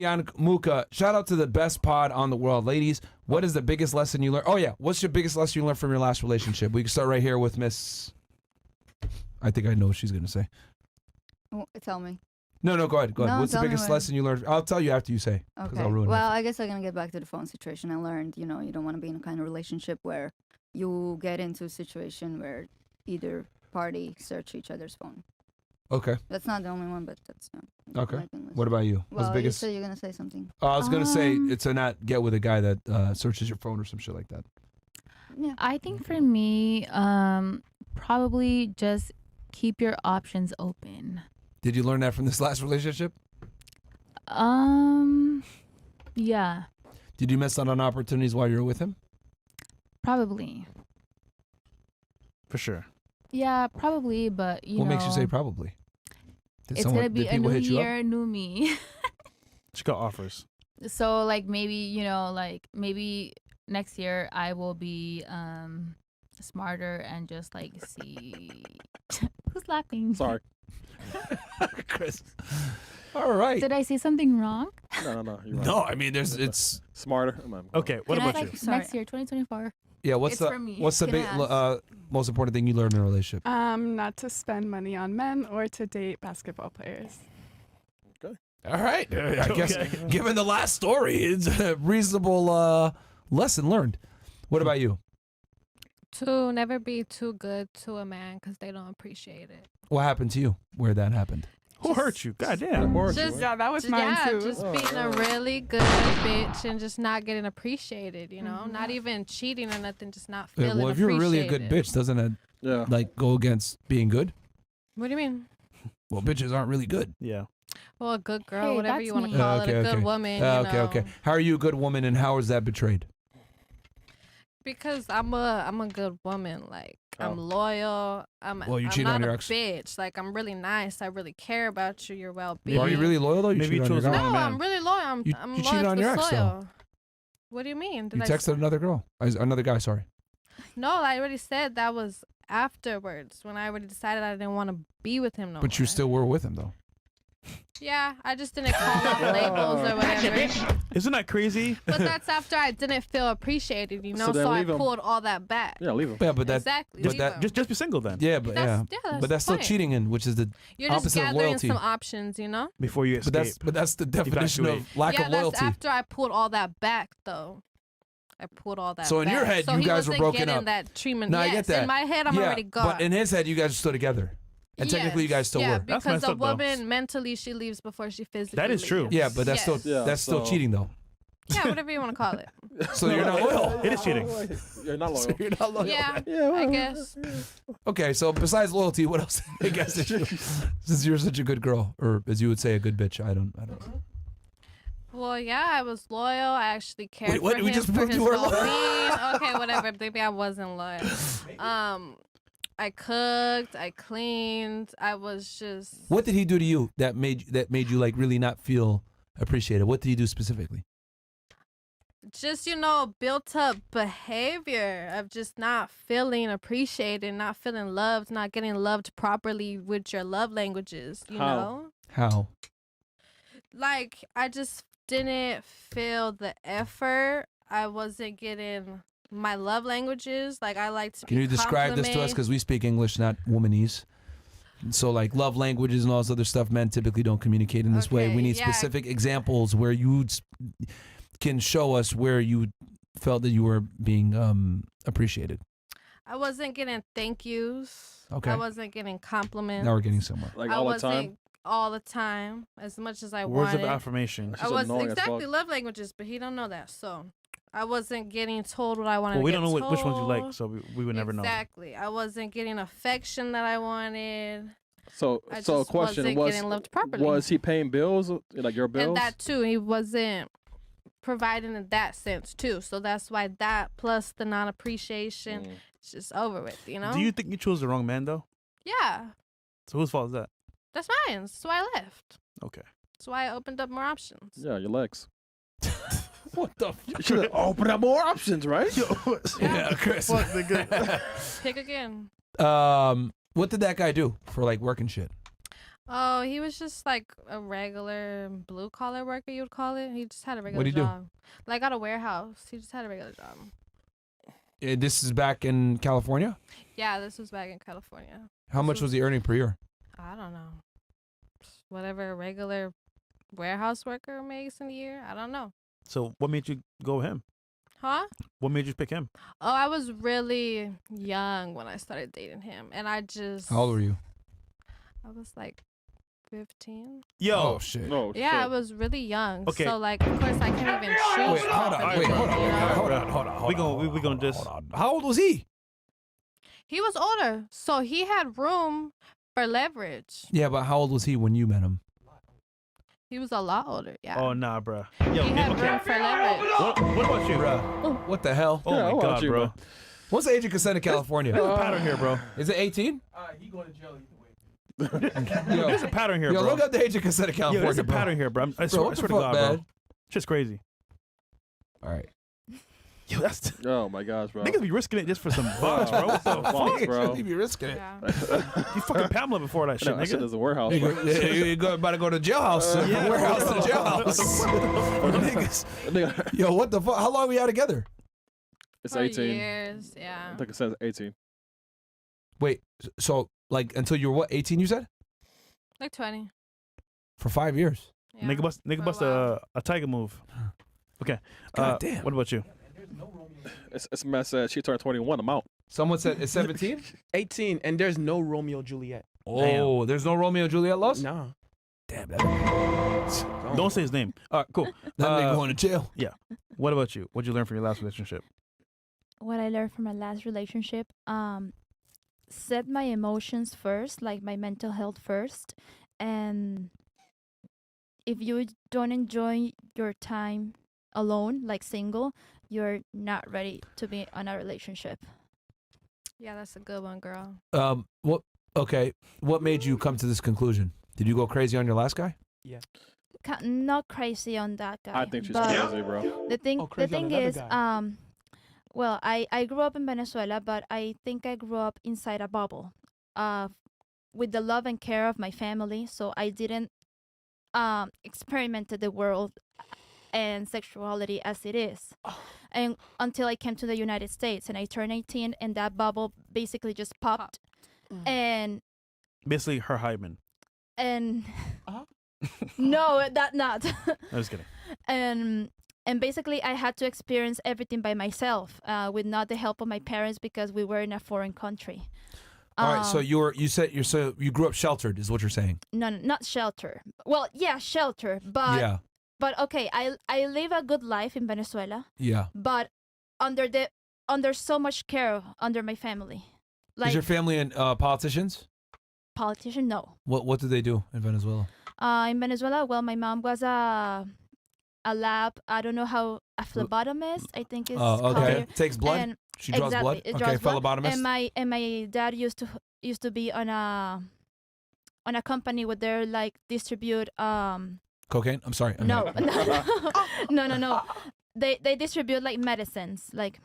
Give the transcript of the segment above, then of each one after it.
Jan Muka, shout out to the best pod on the world. Ladies, what is the biggest lesson you learned? Oh, yeah. What's your biggest lesson you learned from your last relationship? We can start right here with Miss... I think I know what she's going to say. Oh, tell me. No, go ahead. No, What's the tell me biggest what- lesson you learned? I'll tell you after you say. Okay. I'll ruin Well, it. I guess I'm going to get back to the phone situation. I learned, you don't want to be in a kind of relationship where you get into a situation where either party search each other's phone. Okay. That's not the only one, but that's... Okay. What about you? What's Well, the biggest... you said you're going to say something. I was going to say it's to not get with a guy that searches your phone or some shit like that. Yeah. I think for me, probably just keep your options open. Did you learn that from this last relationship? Yeah, Did you miss out on opportunities while you were with him? probably. For sure. Yeah, probably, but What makes you say probably? it's gonna be a new year, new me. She got offers. So like maybe maybe next year I will be smarter and just like see who's laughing. Sorry. Chris. All right. Did I say something wrong? No. You're right. No, I mean it's Smarter. Okay, what Can I, about like, you? Sorry. Next year, 2024. yeah. What's It's the for me. what's the Can big I most important thing you learned in a relationship? Not to spend money on men or to date basketball players. All right. I guess Okay. given the last story, it's a reasonable lesson learned. What about you? To never be too good to a man because they don't appreciate it. What happened to you? Where that happened? Who hurt you? Goddamn. Just, Yeah, that was mine yeah, too. just being a really good bitch and just not getting appreciated, Not even cheating or nothing, just not feeling Well, if you're really a good appreciated. bitch, doesn't it Yeah. like go against being good? What do you mean? Well, bitches aren't really good. Yeah. Well, a good girl, Hey, whatever that's you want to me. call Okay, it, a good okay. woman, Okay. How are you a good woman, and how is that betrayed? Because I'm a good woman. Like I'm Oh. loyal. Well, you I'm cheated not on your a ex. bitch. Like I'm really nice. I really care about you, your well-being. Are you really loyal though? You Maybe you cheated on chose your the girl? wrong No, man. I'm really loyal. I'm You loyal cheated on to your ex, though. loyal. What do you mean? You texted another girl, another guy. Sorry. No, I already said that was afterwards when I already decided I didn't want to be with him no more. But you still were with him though. Yeah, I just didn't call off labels or whatever. Isn't that crazy? But that's after I didn't feel appreciated, So So, then I leave 'em. pulled all that back. Yeah, leave him. Yeah, but that. Exactly. but leave that- 'em. Just be single then. Yeah, but That's but that's still the point. cheating, in which is the You're just opposite of gathering loyalty. some options, Before you But escape. that's the definition Evacuate. of lack yeah, of loyalty. that's after I pulled all that back, though. I pulled all that. So in your back. head, so you he guys were wasn't broken getting up. That treatment. No, I yes, get that. In my head, I'm yeah, already gone. but in his head, you guys are still together, and technically, you guys still yeah, were. That's because messed a up, though. woman mentally she leaves before she physically. That is true. leaves. Yeah, but that's Yes. still Yeah, that's still so- cheating though. Yeah, whatever you want to call it. So you're not loyal. It is cheating. You're not So loyal. you're not loyal. Yeah, I guess. Okay, so besides loyalty, what else? I guess since you're such a good girl, or as you would say, a good bitch. I don't know. Well, yeah, I was loyal. I actually cared Wait, what? for We him just for proved his you were loyal. well-being. Okay, whatever. Maybe I wasn't loyal. I cooked. I cleaned. I was just. What did he do to you that made you like really not feel appreciated? What did he do specifically? Just built up behavior of just not feeling appreciated, not feeling loved, not getting loved properly with your love languages, you How? know? How? Like I just didn't feel the effort. I wasn't getting my love languages. Like I like to Can be you describe this to us? complimented. Because we speak English, not womanese. So like love languages and all this other stuff, men typically don't communicate in this way. We Okay, need yeah. specific examples where you can show us where you felt that you were being appreciated. I wasn't getting thank yous. Okay. I wasn't getting compliments. Now we're getting somewhere. Like I all the wasn't time. all the time as much as I Words wanted. of affirmation. I She's was annoying as exactly fuck. love languages, but he don't know that. So I wasn't getting told what I wanted. Well, we to don't get know which ones you like, told. so we would never know. Exactly. I wasn't getting affection that I wanted. So, I so a just question wasn't was: getting loved properly. was he paying bills, like your bills? And that too, he wasn't providing in that sense too. So that's why that plus the non-appreciation, it's just over with. You know? Do you think you chose the wrong man though? Yeah, So whose fault is that? that's mine. That's why I left. Okay. That's why I opened up more options. Yeah, your legs. What the? You should have opened up more options, right? Yeah, Chris. Pick again. What did that guy do for like work and shit? Oh, he was just like a regular blue collar worker, you would call it. He just had a regular What'd he do? job. Like at a warehouse. He just had a regular job. This is back in California. Yeah, this was back in California. How much was he earning per year? I don't know. Whatever a regular warehouse worker makes in a year. I don't know. So what made you go with him? Huh? What made you pick him? Oh, I was really young when I started dating him. And I just. How old were you? I was like 15. Yo, Oh shit. No. Yeah, I shit. was really young. Okay. So, like, of course, I can't even choose. Wait, hold on. Alright, Wait, bro. hold on. Alright, Hold bro. on. Hold on. We gonna just. Hold on. How old was he? He was older. So, he had room for leverage. Yeah, but how old was he when you met him? He was a lot older. Yeah. Oh nah, bro. Yo, He had okay. room for leverage. What about you, bro? What the hell? Oh Yeah, my what about god, you, bro. bro? What's the age of consent in California? There's a pattern here, bro. Is it 18? He going to jail either way. Yo, There's a pattern here, yo, bro. look up the age of consent in Yo, California, there's a bro. pattern here, bro. I Bro, swear, what I the swear to fuck, God, man? bro. Shit's crazy. All right. Yo, that's Oh my gosh, bro. niggas be risking it just for some bucks, bro. What the Fuck, fuck? bro. You be risking it. Yeah. You fucking Pamela before that shit, No, that shit nigga. is a warehouse, bro. You about to go to jailhouse. Yeah. Warehouse to jailhouse. Niggas. Nigga, Yo, what the fuck? How long we out together? It's For 18. years. Yeah. I think it says 18. Wait, so like until you were what, 18 you said? Like 20. For 5 years. Yeah. Nigga For bust while. a tiger move. Okay. God damn. What about you? It's a mess said she turned 21. I'm out. Someone said it's 17? 18, and there's no Romeo Juliet. Oh, there's no Romeo and Juliet lost? No. Damn, that Don't say his name. All right, cool. nigga going to jail. What about you? What'd you learn from your last relationship? What I learned from my last relationship, set my emotions first, like my mental health first. And if you don't enjoy your time alone, like single, you're not ready to be on a relationship. Yeah, that's a good one, girl. What? Okay, what made you come to this conclusion? Did you go crazy on your last guy? Not crazy on that guy. I think she's but crazy, bro. The thing, Oh, the crazy on thing another is, guy. well, I grew up in Venezuela, but I think I grew up inside a bubble, with the love and care of my family. So I didn't experimented the world and sexuality as it is, and until I came to the United States and I turned 18, and that bubble basically just popped, and Basically, her hymen. no, that not. I'm just kidding. And basically I had to experience everything by myself, with not the help of my parents, because we were in a foreign country. All right, so you grew up sheltered, is what you're saying? No, not shelter. Well, yeah, shelter, but Yeah, but okay, I live a good life in Venezuela, yeah. but under so much care under my family. Is Like your family in politicians? politician, no. What do they do in Venezuela? In Venezuela, well, my mom was a lab. I don't know how a phlebotomist, I think is called Okay. here. Takes blood. And She draws exactly, blood. it Okay, draws blood. phlebotomist. And my dad used to be on a company where they like distribute Cocaine. I'm sorry. no no they distribute like medicines, like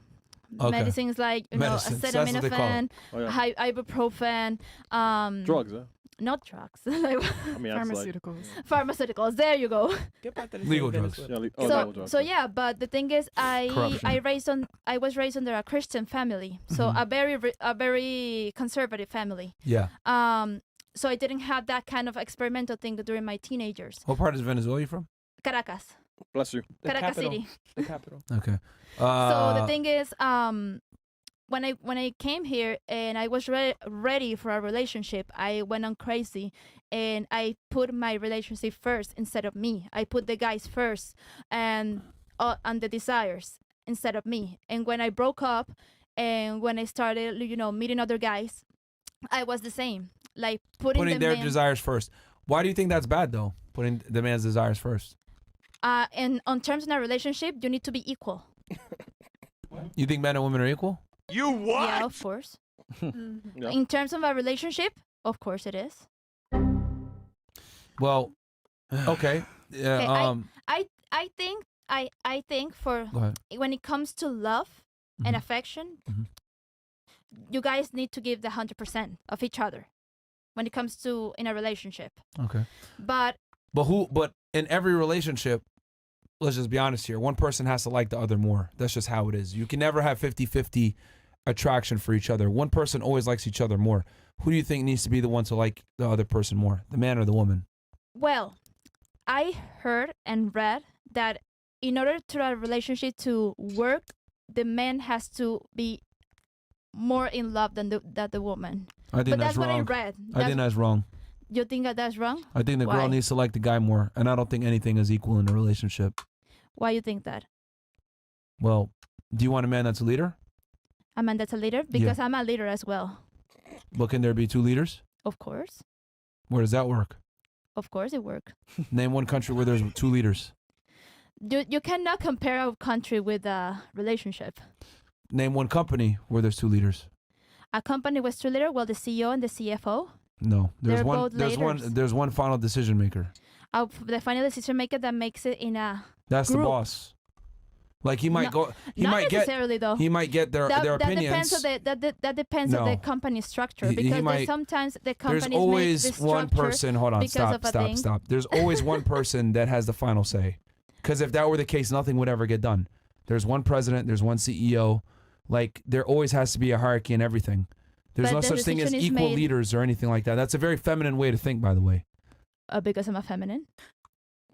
Okay. medicines like Medicines, that's what they call it. acetaminophen, Oh, yeah. ibuprofen, Drugs, huh? not drugs, like I mean, that's like. Pharmaceuticals. pharmaceuticals. There you go. Legal drugs. Yeah, so drugs. so yeah, but the thing is, Corruption. I was raised under a Christian family, so Mhm. a very conservative family. Yeah. So I didn't have that kind of experimental thing during my teenagers. What part of Venezuela are you from? Caracas, Bless you. Caracas City. The capital. Okay. So the thing is, when I came here and I was ready for a relationship, I went on crazy, and I put my relationship first instead of me. I put the guys first, and the desires instead of me. And when I broke up, and when I started, meeting other guys, I was the same, like putting their desires first. Why do you think that's bad though? Putting the man's desires first. And on terms in a relationship, you need to be equal. You think men and women are equal? Yeah, of course. Yeah. In terms of a relationship, of course it is. Well, okay. Yeah. Okay, I think for Go ahead. when it comes to love and Mhm. affection, Mhm. you guys need to give the 100% of each other. when it comes to in a relationship. Okay. But But in every relationship, let's just be honest here, one person has to like the other more. That's just how it is. You can never have 50-50 attraction for each other. One person always likes each other more. Who do you think needs to be the one to like the other person more, the man or the woman? well, I heard and read that in order to a relationship to work, the man has to be more in love than the woman. I think But that's that's what I wrong. read. I think that's wrong. You think that that's wrong? I think the girl Why? needs to like the guy more, and I don't think anything is equal in a relationship. Why you think that? Well, do you want a man that's a leader? A man that's a leader? Because I'm a leader as well. But can there be two leaders? Of course. Where does that work? Of course it works. Name one country where there's two leaders. You cannot compare a country with a relationship. Name one company where there's two leaders. A company with two leaders, well, the CEO and the CFO. No, there's They're one. both There's one. leaders. There's one final decision maker. The final decision maker that makes it in a That's the group. boss. Like he might No- go. He not might get. necessarily though. He might get their that opinions. depends on that depends on the No. company structure He because might- sometimes the There's companies make the always structure. one person. Hold on. because Stop. of a Stop. thing. Stop. There's always one person that has the final say. Because if that were the case, nothing would ever get done. There's one president. There's one CEO. Like there always has to be a hierarchy in everything. There's But no the such thing as decision is equal made- leaders or anything like that. That's a very feminine way to think, by the way. Because I'm a feminine.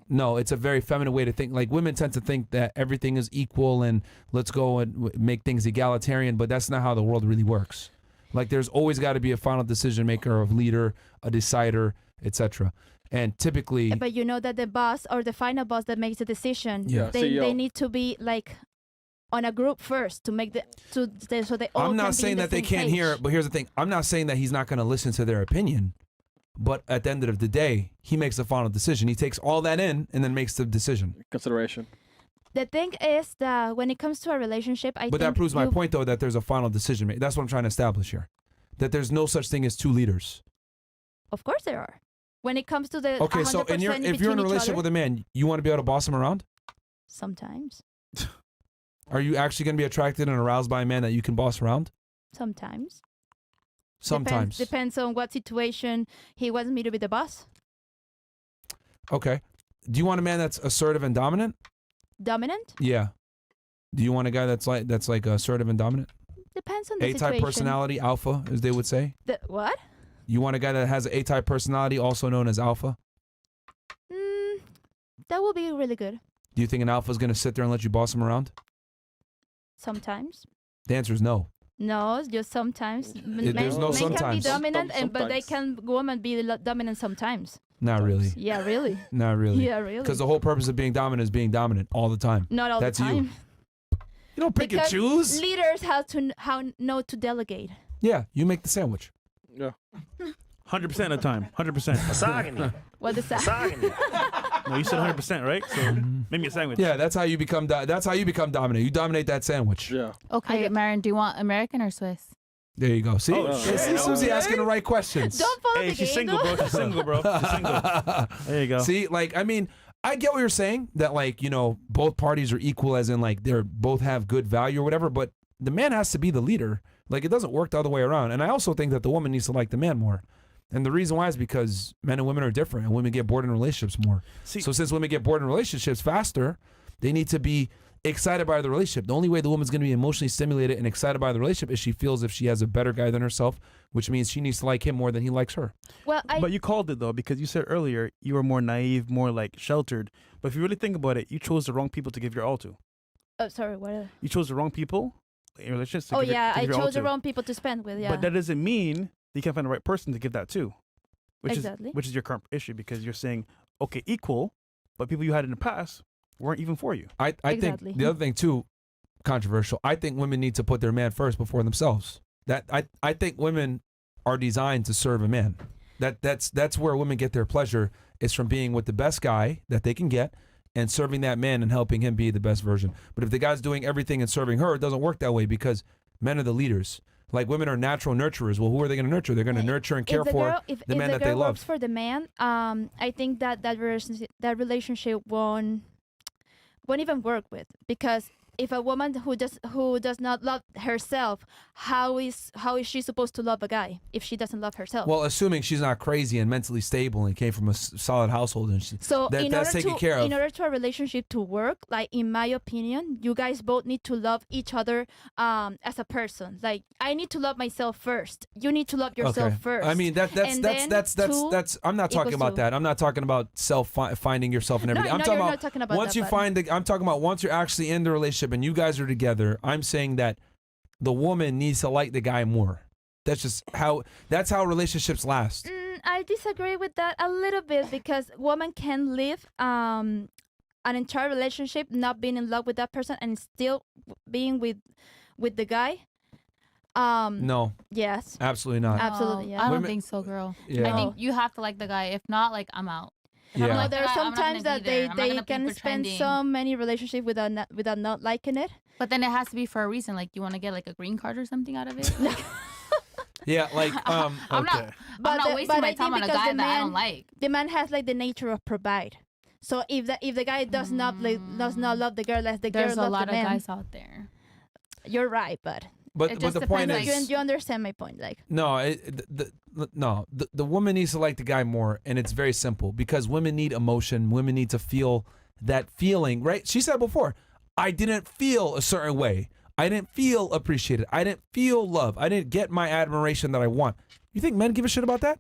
No, it's a very feminine way to think. Like women tend to think that everything is equal and let's go and make things egalitarian, but that's not how the world really works. Like there's always got to be a final decision maker, a leader, a decider, etc. And typically, But you know that the boss or the final boss that makes the decision, Yeah. they CEO. need to be like on a group first to make so they all I'm can not be saying in the that they same can't page. hear it, but here's the thing. I'm not saying that he's not going to listen to their opinion. But at the end of the day, he makes the final decision. He takes all that in and then makes the decision. Consideration. The thing is that when it comes to a relationship, I But think that proves my you- point, though, that there's a final decision made. That's what I'm trying to establish here. That there's no such thing as two leaders. Of course there are. When it comes to the Okay, so 100% if you're in a between each relationship other, with a man, you want to be able to boss him around? sometimes, Are you actually going to be attracted and aroused by a man that you can boss around? sometimes. Sometimes. Depends on what situation he wants me to be the boss. Okay. Do you want a man that's assertive and dominant? Dominant? Yeah. Do you want a guy that's like assertive and dominant? Depends on the A-type situation. personality, alpha, as they would say. What? You want a guy that has an A-type personality, also known as alpha? That will be really good. Do you think an alpha is going to sit there and let you boss him around? Sometimes. The answer is no. No, just sometimes. there's no men can be sometimes. dominant, but they Sometimes. can women be dominant sometimes. Not really. Yeah, really. Not really. Yeah, really. Because the whole purpose of being dominant is being dominant all the time. Not all That's the you. time. You don't pick Because and choose. Leaders have to how know to delegate. Yeah, you make the sandwich. Yeah. 100% of the time. 100%. What is that? No, you said 100%, right? So make me a sandwich. Yeah, that's how you become. That's how you become dominant. You dominate that sandwich. Yeah. Okay, Marin, do you want American or Swiss? There you go. See, Oh, shit. see, Susie asking the right questions. Don't follow Hey, the she's game, single, though. bro. She's single, bro. She's single. There you go. See, like, I mean, I get what you're saying that, like, you know, both parties are equal, as in, like, they're both have good value or whatever. But the man has to be the leader. Like, it doesn't work the other way around. And I also think that the woman needs to like the man more. And the reason why is because men and women are different, and women get bored in relationships more. See, So since women get bored in relationships faster, they need to be excited by the relationship. The only way the woman's going to be emotionally stimulated and excited by the relationship is she feels if she has a better guy than herself, which means she needs to like him more than he likes her. Well, but you called it though, because you said earlier you were more naive, more like sheltered. But if you really think about it, you chose the wrong people to give your all to. oh, sorry, what? You chose the wrong people in your relationships. To Oh give your- yeah, to I give your all chose the to. wrong people to spend with. Yeah. But that doesn't mean you can't find the right person to give that to. Which Exactly. is which is your current issue, because you're saying, okay, equal, but people you had in the past weren't even for you. I Exactly. think the other thing too, controversial, I think women need to put their man first before themselves. That I think women are designed to serve a man. That's where women get their pleasure, is from being with the best guy that they can get and serving that man and helping him be the best version. But if the guy's doing everything and serving her, it doesn't work that way, because men are the leaders. Like, women are natural nurturers. Well, who are they going to nurture? They're going to nurture and care if the for girl, if, the if man the that girl they love. works for the man, I think that relationship won't even work with, because if a woman who does not love herself, how is she supposed to love a guy if she doesn't love herself? Well, assuming she's not crazy and mentally stable and came from a solid household, and so that's taken care of. in order to a relationship to work, like in my opinion, you guys both need to love each other as a person. Like I need to love myself first. You need to love yourself first. I mean that's I'm not talking about that. I'm not talking about finding yourself and everything. No, I'm you're talking not talking about once that, you but- find I'm talking about once you're actually in the relationship and you guys are together. I'm saying that the woman needs to like the guy more. That's how relationships last. I disagree with that a little bit because woman can live an entire relationship not being in love with that person and still being with the guy. No, Yes. absolutely not. Absolutely, yeah. I don't Women- think so, girl. Yeah. I think you have to like the guy. If not, like I'm out. If I don't Yeah. like the There are guy, I'm not gonna sometimes that be there. I'm not they gonna be can spend pretending. so many relationships without not liking it. But then it has to be for a reason. Like you want to get like a green card or something out of it. Yeah, like I'm not. But I'm not the- wasting but my I think time on a because guy the that I man- don't like. The man has like the nature of provide. So if the guy does not love the girl as the girl There's a loves lot the of man, guys out there. you're right. But It just the point depends, is you understand my point, like. no, the woman needs to like the guy more, and it's very simple because women need emotion. Women need to feel that feeling, right? She said before, I didn't feel a certain way. I didn't feel appreciated. I didn't feel love. I didn't get my admiration that I want. You think men give a shit about that?